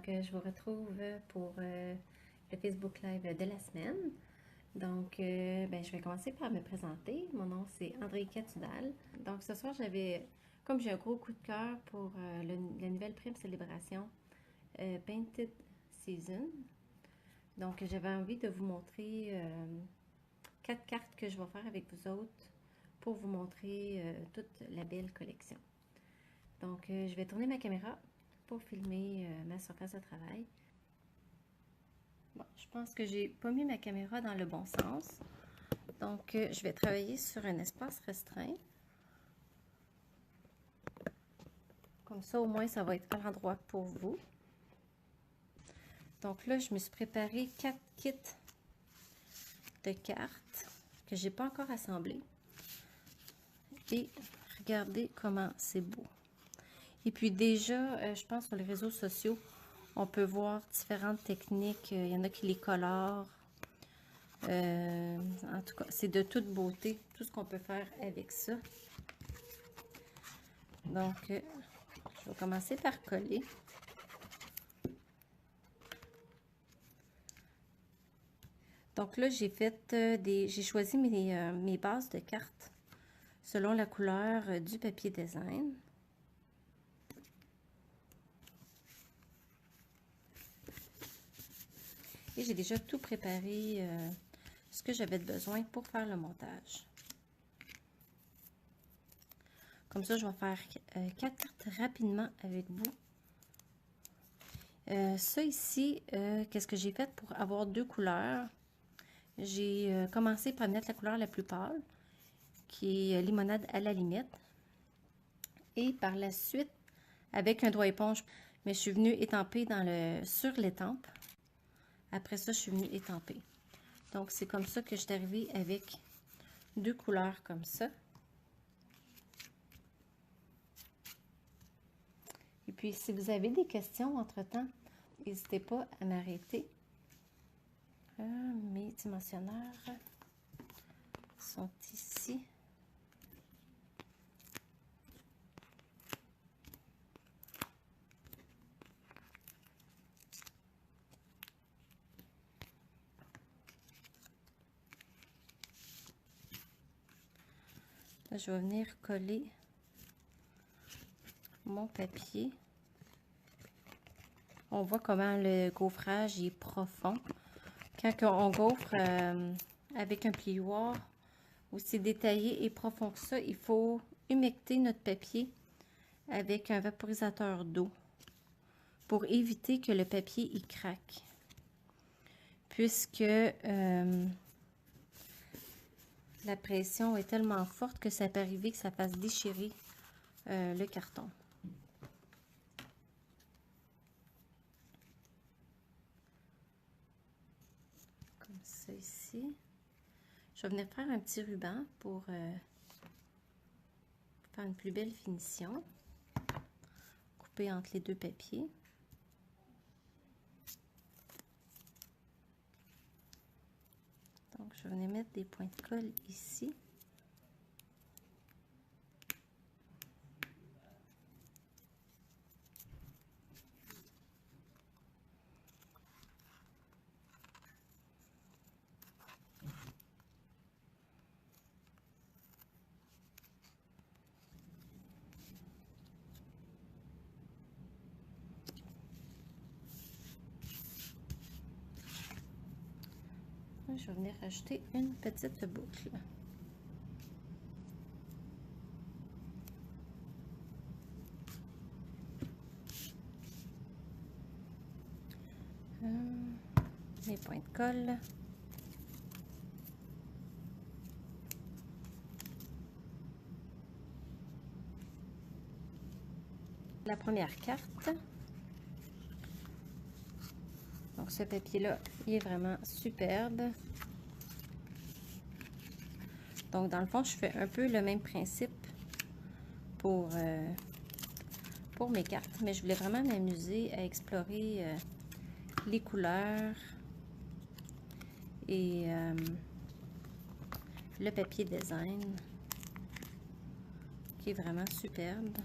Donc, je vous retrouve pour le Facebook Live de la semaine. Donc, je vais commencer par me présenter. Mon nom, c'est Andréika Tudal. Donc, ce soir, comme j'ai un gros coup de cœur pour la nouvelle prime célébration Painted Season. Donc, j'avais envie de vous montrer 4 cartes que je vais faire avec vous autres pour vous montrer toute la belle collection. Donc, je vais tourner ma caméra pour filmer ma surface de travail. Bon, je pense que j'ai pas mis ma caméra dans le bon sens. Donc, je vais travailler sur un espace restreint. Comme ça, au moins, ça va être à l'endroit pour vous. Donc là, je me suis préparé 4 kits de cartes que j'ai pas encore assemblées. Et regardez comment c'est beau. Et puis déjà, je pense sur les réseaux sociaux, on peut voir différentes techniques. Il y en a qui les colorent. En tout cas, c'est de toute beauté, tout ce qu'on peut faire avec ça. Donc, je vais commencer par coller. Donc là, j'ai choisi mes bases de cartes selon la couleur du papier design. Et j'ai déjà tout préparé, ce que j'avais besoin pour faire le montage. Comme ça, je vais faire 4 cartes rapidement avec vous. Ça ici, qu'est-ce que j'ai fait pour avoir 2 couleurs? J'ai commencé par mettre la couleur la plus pâle, qui est limonade à la limite. Et par la suite, avec un doigt éponge, mais je suis venue étamper sur l'étampe. Après ça, je suis venue étamper. Donc, c'est comme ça que je suis arrivée avec 2 couleurs comme ça. Et puis, si vous avez des questions entre-temps, n'hésitez pas à m'arrêter. Mes dimensionneurs sont ici. Là, je vais venir coller mon papier. On voit comment le gaufrage est profond. Quand on gaufre avec un plioir aussi détaillé et profond que ça, il faut humecter notre papier avec un vaporisateur d'eau pour éviter que le papier y craque. Puisque la pression est tellement forte que ça peut arriver que ça fasse déchirer le carton. Comme ça ici. Je vais venir faire un petit ruban pour faire une plus belle finition. Couper entre les 2 papiers. Donc, je vais venir mettre des points de colle ici. Je vais venir rajouter une petite boucle. Les points de colle. La première carte. Donc ce papier-là, il est vraiment superbe. Donc dans le fond, je fais un peu le même principe pour mes cartes. Mais je voulais vraiment m'amuser à explorer les couleurs et le papier design qui est vraiment superbe.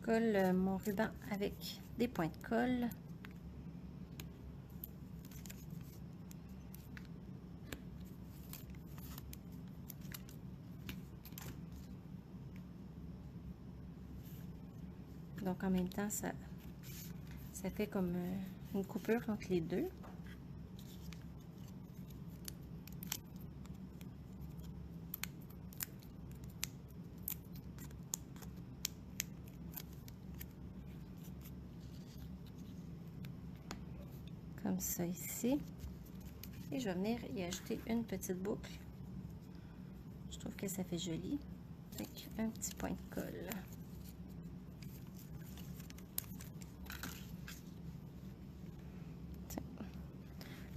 colle mon ruban avec des points de colle. Donc en même temps, ça fait comme une coupure entre les deux. Comme ça ici. Et je vais venir y ajouter une petite boucle. Je trouve que ça fait joli. Avec un petit point de colle.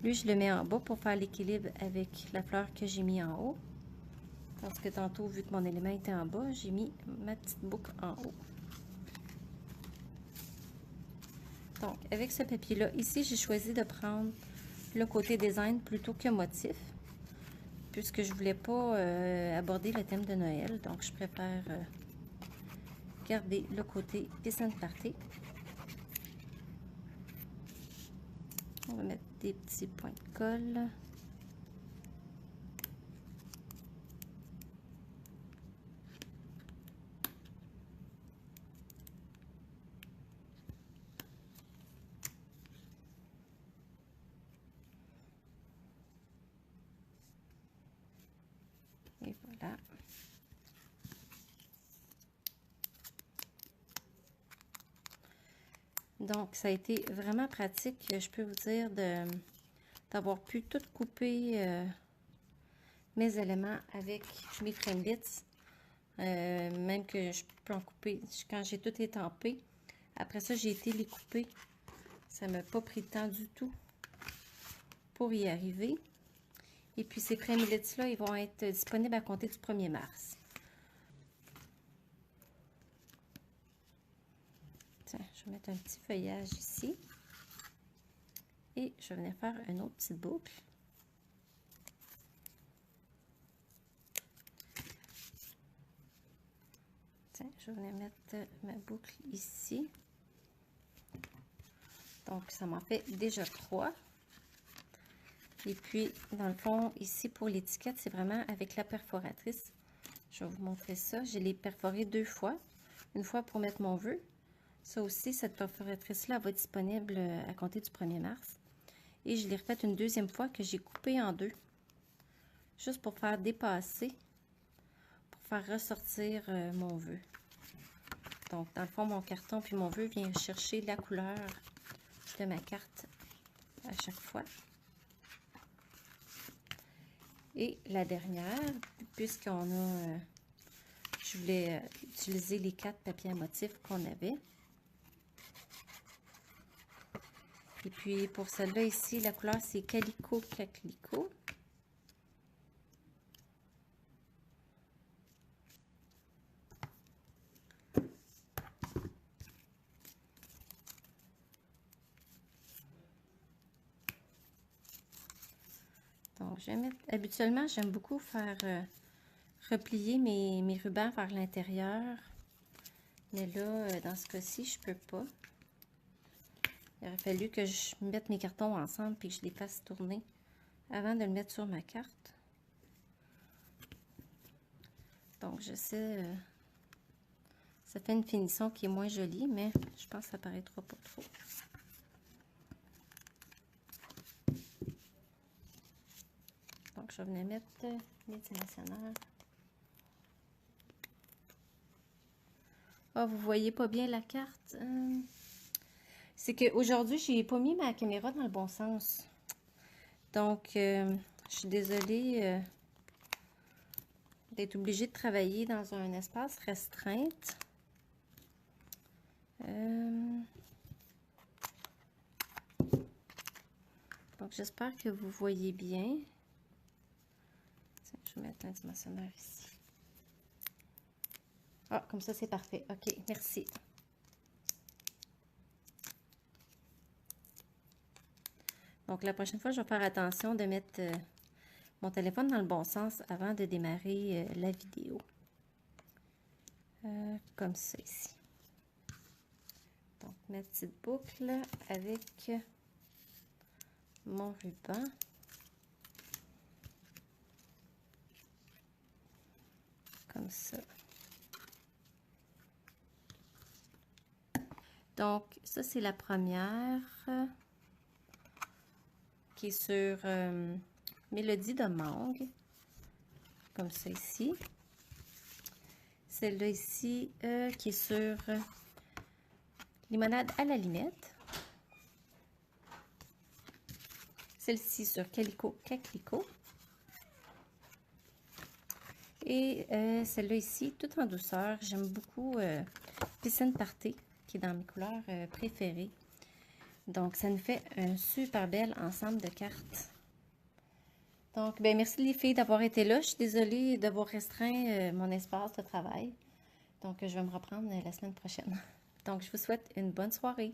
Lui, je le mets en bas pour faire l'équilibre avec la fleur que j'ai mis en haut. Parce que tantôt, vu que mon élément était en bas, j'ai mis ma petite boucle en haut. Donc, avec ce papier-là, ici, j'ai choisi de prendre le côté design plutôt que motif. Puisque je voulais pas aborder le thème de Noël. Donc, je préfère garder le côté piscine party. On va mettre des petits points de colle. Et voilà. Donc, ça a été vraiment pratique, je peux vous dire, d'avoir pu tout couper mes éléments avec mes Trembits. Même que je peux en couper quand j'ai tout étampé. Après ça, j'ai été les couper. Ça ne m'a pas pris de temps du tout pour y arriver. Et puis, ces Trembits-là, ils vont être disponibles à compter du 1er mars. Tiens, je vais mettre un petit feuillage ici. Et je vais venir faire une autre petite boucle. Tiens, je vais venir mettre ma boucle ici. Donc, ça m'en fait déjà 3. Et puis, dans le fond, ici, pour l'étiquette, c'est vraiment avec la perforatrice. Je vais vous montrer ça. Je l'ai perforé 2 fois. Une fois pour mettre mon vœu. Ça aussi, cette perforatrice-là va être disponible à compter du 1er mars. Et je l'ai refaite une deuxième fois que j'ai coupé en 2. Juste pour faire dépasser, pour faire ressortir mon vœu. Donc, dans le fond, mon carton puis mon vœu vient chercher la couleur de ma carte à chaque fois. Et la dernière, puisqu'on a... je voulais utiliser les 4 papiers à motifs qu'on avait. Et puis, pour celle-là ici, la couleur, c'est Calico Caclico. Donc, je vais mettre... Habituellement, j'aime beaucoup faire replier mes rubans vers l'intérieur. Mais là, dans ce cas-ci, je peux pas. Il aurait fallu que je mette mes cartons ensemble et que je les fasse tourner avant de le mettre sur ma carte. Donc, je sais, ça fait une finition qui est moins jolie, mais je pense que ça paraîtra pas trop. Donc, je vais venir mettre mes dimensionneurs. Ah, vous voyez pas bien la carte? C'est qu'aujourd'hui, je n'ai pas mis ma caméra dans le bon sens. Donc, je suis désolée d'être obligée de travailler dans un espace restreint. Donc, j'espère que vous voyez bien. Tiens, je vais mettre un dimensionneur ici. Ah, comme ça, c'est parfait. OK, merci. Donc, la prochaine fois, je vais faire attention de mettre mon téléphone dans le bon sens avant de démarrer la vidéo. Comme ça ici. ma petite boucle avec mon ruban. Comme ça. Donc, ça, c'est la première qui est sur Mélodie de mangue. Comme ça ici. Celle-là ici qui est sur Limonade à la limette. Celle-ci sur Calico Caclico. Et celle-là ici, tout en douceur. J'aime beaucoup Piscine Party, qui est dans mes couleurs préférées. Donc, ça nous fait un super bel ensemble de cartes. Donc, ben merci les filles d'avoir été là. Je suis désolée d'avoir restreint mon espace de travail. Donc, je vais me reprendre la semaine prochaine. Donc, je vous souhaite une bonne soirée.